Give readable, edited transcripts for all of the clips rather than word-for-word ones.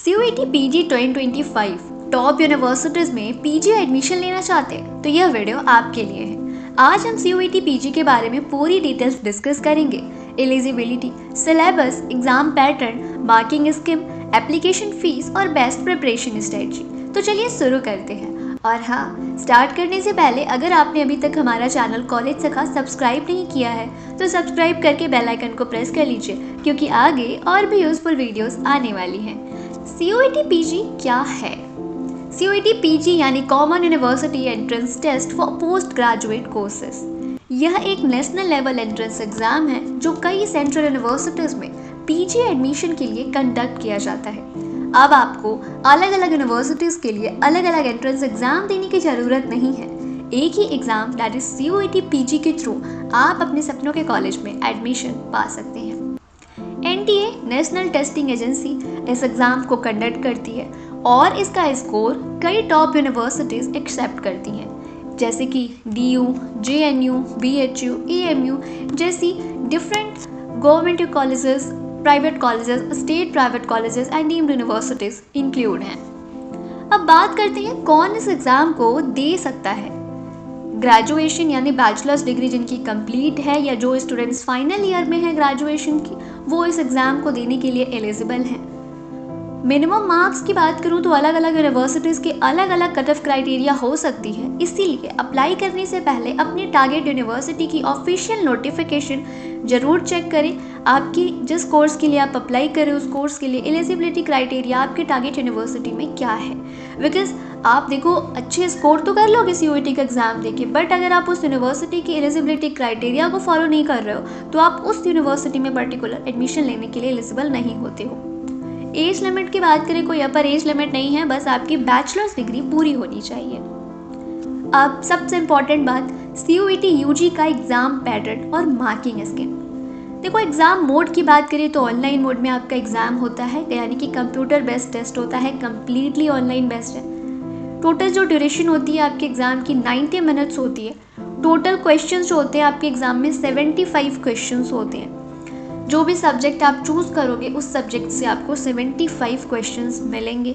CUET PG 2025 top universities में PG admission लेना चाहते हैं तो यह वीडियो आपके लिए है। आज हम CUET PG के बारे में पूरी डिटेल्स डिस्कस करेंगे। Eligibility, syllabus, exam pattern, marking scheme, application fees और बेस्ट प्रिपरेशन स्ट्रेटजी। तो चलिए शुरू करते हैं। और हाँ, स्टार्ट करने से पहले अगर आपने अभी तक हमारा चैनल कॉलेज सखा सब्सक्राइब नहीं किया है तो सब्सक्राइब करके बेल आइकन को प्रेस कर लीजिए, क्योंकि आगे और भी यूजफुल वीडियोस आने वाली हैं। CUET PG क्या है? CUET PG यानी common university entrance test for post graduate courses. यह एक नेशनल लेवल एंट्रेंस एग्जाम है जो कई सेंट्रल यूनिवर्सिटीज में PG एडमिशन के लिए कंडक्ट किया जाता है। अब आपको अलग अलग यूनिवर्सिटीज के लिए अलग अलग एंट्रेंस एग्जाम देने की जरूरत नहीं है। एक ही exam that is CUET PG के थ्रू आप अपने सपनों के कॉलेज में एडमिशन पा सकते हैं। NTA नेशनल टेस्टिंग एजेंसी इस एग्जाम को कंडक्ट करती है और इसका स्कोर कई टॉप यूनिवर्सिटीज एक्सेप्ट करती हैं, जैसे कि DU, JNU, BHU, EMU जैसी different government colleges, private colleges, state private colleges and deemed universities include हैं। अब बात करते हैं कौन इस एग्जाम को दे सकता है। ग्रेजुएशन यानी बैचलर्स डिग्री जिनकी कंप्लीट है या जो स्टूडेंट्स फाइनल ईयर में है ग्रेजुएशन की, वो इस एग्जाम को देने के लिए एलिजिबल हैं। मिनिमम मार्क्स की बात करूं तो अलग अलग यूनिवर्सिटीज़ के अलग अलग कट ऑफ क्राइटेरिया हो सकती है, इसीलिए अप्लाई करने से पहले अपनी टारगेट यूनिवर्सिटी की ऑफिशियल नोटिफिकेशन जरूर चेक करें। आपकी जिस कोर्स के लिए आप अप्लाई करें उस कोर्स के लिए एलिजिबिलिटी क्राइटेरिया आपके टारगेट यूनिवर्सिटी में क्या है। बिकॉज आप देखो अच्छे स्कोर तो कर लोगे CUET का एग्जाम देके, बट अगर आप उस यूनिवर्सिटी की एलिजिबिलिटी क्राइटेरिया को फॉलो नहीं कर रहे हो तो आप उस यूनिवर्सिटी में पर्टिकुलर एडमिशन लेने के लिए एलिजिबल नहीं होते हो। एज लिमिट की बात करें, कोई अपर एज लिमिट नहीं है, बस आपकी बैचलर्स डिग्री पूरी होनी चाहिए। अब सबसे इम्पॉर्टेंट बात, CUET UG का एग्जाम पैटर्न और मार्किंग स्कीम। देखो, एग्जाम मोड की बात करें तो ऑनलाइन मोड में आपका एग्जाम होता है, यानी कि कंप्यूटर बेस्ड टेस्ट होता है, कम्प्लीटली ऑनलाइन बेस्ड है। टोटल जो ड्यूरेशन होती है आपके एग्जाम की 90 मिनट्स होती है। टोटल क्वेश्चन जो होते हैं आपके एग्जाम में 75 क्वेश्चन होते हैं। जो भी सब्जेक्ट आप चूज करोगे उस सब्जेक्ट से आपको 75 क्वेश्चंस मिलेंगे।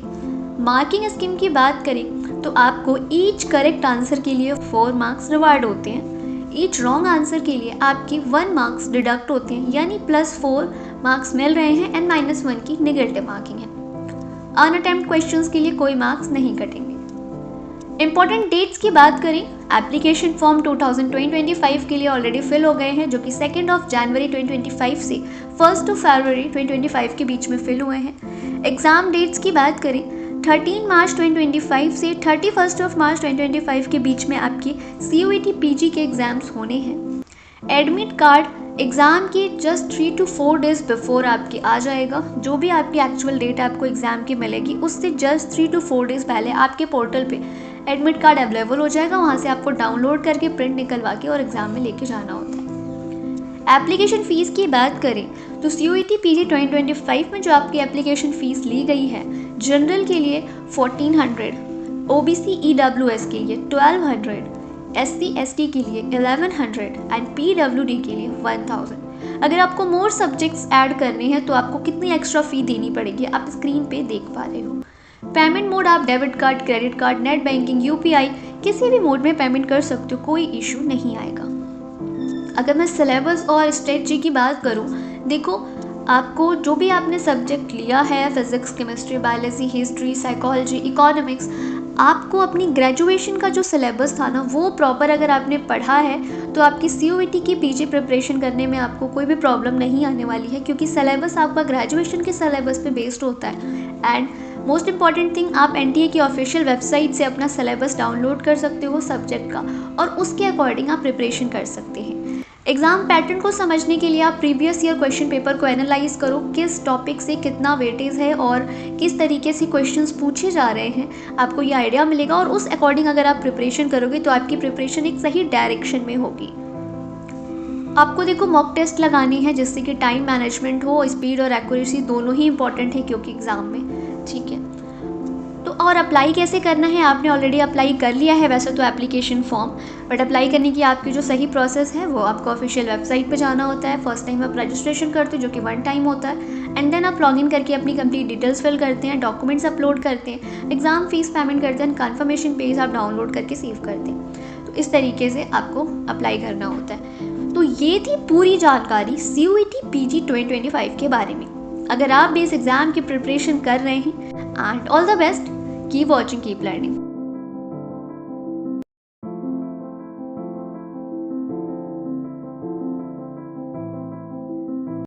मार्किंग स्कीम की बात करें तो आपको ईच करेक्ट आंसर के लिए 4 मार्क्स रिवार्ड होते हैं। ईच रॉन्ग आंसर के लिए आपके 1 मार्क्स डिडक्ट होते हैं, यानी +4 मार्क्स मिल रहे हैं एंड -1 की नेगेटिव मार्किंग है। अनअटेम्प्ट क्वेश्चंस के लिए कोई मार्क्स नहीं कटेंगे। इंपॉर्टेंट डेट्स की बात करें, एप्लीकेशन फॉर्म 2025 के लिए ऑलरेडी फिल हो गए हैं, जो कि 2 जनवरी 2025 से 1 फरवरी 2025 के बीच में फिल हुए हैं। एग्जाम डेट्स की बात करें, 13 मार्च 2025 से 31 मार्च 2025 के बीच में आपकी CUET PG के एग्जाम्स होने हैं। एडमिट कार्ड एग्ज़ाम की जस्ट 3 to 4 डेज बिफोर आपके आ जाएगा। जो भी आपकी एक्चुअल डेट आपको एग्ज़ाम की मिलेगी उससे जस्ट 3 to 4 डेज पहले आपके पोर्टल पे एडमिट कार्ड अवेलेबल हो जाएगा। वहाँ से आपको डाउनलोड करके प्रिंट निकलवा के और एग्ज़ाम में लेके जाना होता है। एप्लीकेशन फ़ीस की बात करें तो CUET PG 2025 में जो आपकी एप्लीकेशन फ़ीस ली गई है, जनरल के लिए 1400, OBC EWS के लिए 1200, SC ST के लिए 1100 एंड PWD के लिए 1000। अगर आपको मोर सब्जेक्ट्स ऐड करने हैं तो आपको कितनी एक्स्ट्रा फ़ी देनी पड़ेगी आप स्क्रीन पे देख पा रहे हो। पेमेंट मोड आप debit card, credit card, net banking, UPI किसी भी मोड में पेमेंट कर सकते हो, कोई इशू नहीं आएगा। अगर मैं सिलेबस और स्ट्रेटजी की बात करूं, देखो आपको जो भी आपने सब्जेक्ट लिया है, physics, chemistry, biology, history, psychology, economics, आपको अपनी ग्रेजुएशन का जो सिलेबस था ना वो प्रॉपर अगर आपने पढ़ा है तो आपकी CUET की PG प्रिपरेशन करने में आपको कोई भी प्रॉब्लम नहीं आने वाली है, क्योंकि सिलेबस आपका ग्रेजुएशन के सिलेबस पे बेस्ड होता है। एंड मोस्ट इंपॉर्टेंट थिंग, आप NTA की ऑफिशियल वेबसाइट से अपना सिलेबस डाउनलोड कर सकते हो सब्जेक्ट का, और उसके अकॉर्डिंग आप प्रिपरेशन कर सकते हैं। एग्जाम पैटर्न को समझने के लिए आप प्रीवियस ईयर क्वेश्चन पेपर को एनालाइज करो, किस टॉपिक से कितना वेटेज है और किस तरीके से क्वेश्चंस पूछे जा रहे हैं, आपको ये आइडिया मिलेगा। और उस अकॉर्डिंग अगर आप प्रिपरेशन करोगे तो आपकी प्रिपरेशन एक सही डायरेक्शन में होगी। आपको देखो मॉक टेस्ट लगानी है जिससे कि टाइम मैनेजमेंट हो, स्पीड और एक्यूरेसी दोनों ही इंपॉर्टेंट है क्योंकि एग्जाम में, ठीक है। तो और अप्लाई कैसे करना है, आपने ऑलरेडी अप्लाई कर लिया है वैसे तो एप्लीकेशन फॉर्म, बट अप्लाई करने की आपकी जो सही प्रोसेस है वो आपको ऑफिशियल वेबसाइट पे जाना होता है। फर्स्ट टाइम आप रजिस्ट्रेशन करते हो जो कि 1 टाइम होता है, एंड देन आप लॉगिन करके अपनी कंप्लीट डिटेल्स फिल करते हैं, डॉक्यूमेंट्स अपलोड करते हैं, एग्जाम फीस पेमेंट करते हैं, कन्फर्मेशन पेज आप डाउनलोड करके सेव करते हैं। तो इस तरीके से आपको अप्लाई करना होता है। तो ये थी पूरी जानकारी CUET PG 2025 के बारे में। अगर आप भी इस एग्ज़ाम की प्रिपरेशन कर रहे हैं, and all the best, keep watching, keep learning.